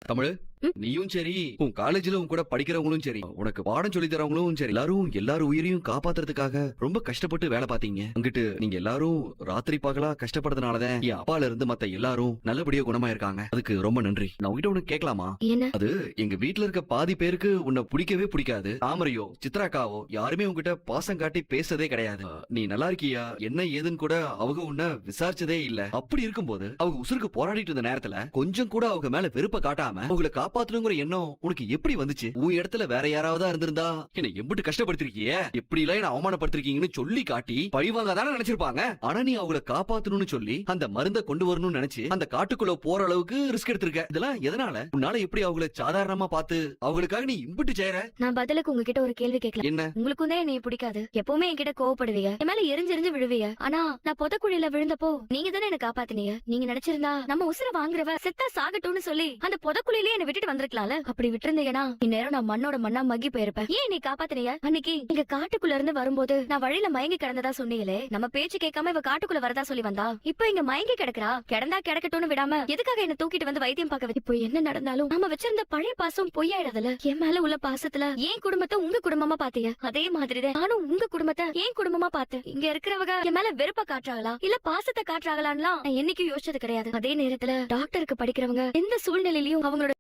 தமிழ், நீயும் சரி, உன் காலேஜ்ல உன் கூட படிக்கிறவங்களும் சரி, உனக்கு பாடம் சொல்லி தரவங்களும் சரி, எல்லாரும் உயிரையும் காப்பாத்துறதுக்காக ரொம்ப கஷ்டப்பட்டு வேலை பாத்தீங்க. அங்கிட்டு நீங்க எல்லாரும் ராத்திரி பகலா கஷ்டப்படுறதுனாலதான் என் அப்பால இருந்து மத்த எல்லாரும் நல்லபடியா குணமாயிருக்காங்க. அதுக்கு ரொம்ப நன்றி. நான் உங்ககிட்ட ஒண்ணு கேட்கலாமா? என்ன? அது எங்க வீட்ல இருக்க பாதி பேருக்கு உன்னை பிடிக்கவே பிடிக்காது. தாமரையோ சித்ராக்காவோ யாருமே உங்ககிட்ட பாசம் காட்டி பேசதே கிடையாது. நீ நல்லா இருக்கியா என்ன ஏதுன்னு கூட அவங்க உன்னை விசாரிச்சதே இல்ல. அப்படி இருக்கும்போது அவங்க உசுருக்கு போராடிட்டு இருந்த நேரத்துல கொஞ்சம் கூட அவங்க மேல வெறுப்ப காட்டாம அவங்களை காப்பாத்தணுங்கிற எண்ணம் உனக்கு எப்படி வந்துச்சு? உன் இடத்துல வேற யாராவது இருந்திருந்தா என்ன எம்பிட்டு கஷ்டப்படுத்திருக்கிய, எப்படி எல்லாம் என்ன அவமானப்படுத்திருக்கீங்கன்னு சொல்லி காட்டி பழிவாங்க தானே நினைச்சிருப்பாங்க. ஆனா நீ அவங்கள காப்பாத்தணும்னு சொல்லி அந்த மருந்தை கொண்டு வரணும்னு நினைச்சு அந்த காட்டுக்குள்ள போற அளவுக்கு ரிஸ்க் எடுத்திருக்க. இதெல்லாம் எதனால? உன்னால எப்படி அவங்கள சாதாரணமா பார்த்து அவங்களுக்காக நீ இம்பிட்டு செய்யற? நான் பதிலுக்கு உங்ககிட்ட ஒரு கேள்வி கேட்கலாம். என்ன? உங்களுக்கும் தான் என்னைய பிடிக்காது. எப்பவுமே என்கிட்ட கோவப்படுவீங்க, என் மேல எரிஞ்செரிஞ்சு விழுவீங்க. ஆனா நான் புதக்குழியில விழுந்தப்போ நீங்க தானே என்ன காப்பாத்தினீங்க. நீங்க நினைச்சிருந்தா நம்ம உசுர வாங்குறவ செத்தா சாகட்டும்னு சொல்லி அந்த புதக்குழியிலே என்ன விட்டுட்டு வந்திருக்கலாம்ல. அப்படி விட்டுருந்தீங்கன்னா இந்நேரம் நான் மண்ணோட மண்ணா மக்கி போயிருப்பேன். ஏன் நீ காப்பாத்தினீங்க? அன்னைக்கு எங்க காட்டுக்குள்ள இருந்து வரும்போது நான் வழியில மயங்கி கிடந்ததா சொன்னீங்களே, நம்ம பேச்சு கேட்காம இவ காட்டுக்குள்ள வரதா சொல்லி வந்தா. இப்ப இங்க மயங்கி கிடக்குறா. கிடந்தா கிடக்கட்டும்னு விடாம எதுக்காக என்ன தூக்கிட்டு வந்து வைத்தியம் பார்க்க? இப்போ என்ன நடந்தாலும் நம்ம வச்சிருந்த பழைய பாசம் பொய்யாயிடாதுல. என் மேல உள்ள பாசத்துல என் குடும்பத்தை உங்க குடும்பமா பாத்தீங்க, அதே மாதிரிதான் நானும் உங்க குடும்பத்தை என் குடும்பமா பார்த்தேன். இங்க இருக்கிறவங்க என் மேல வெறுப்ப காட்டுறாங்களா இல்ல பாசத்தை காட்டுறாங்களான்லாம் நான் என்னைக்கும் யோசிச்சது கிடையாது. அதே நேரத்துல டாக்டருக்கு படிக்கிறவங்க எந்த சூழ்நிலையிலயும் அவங்களோட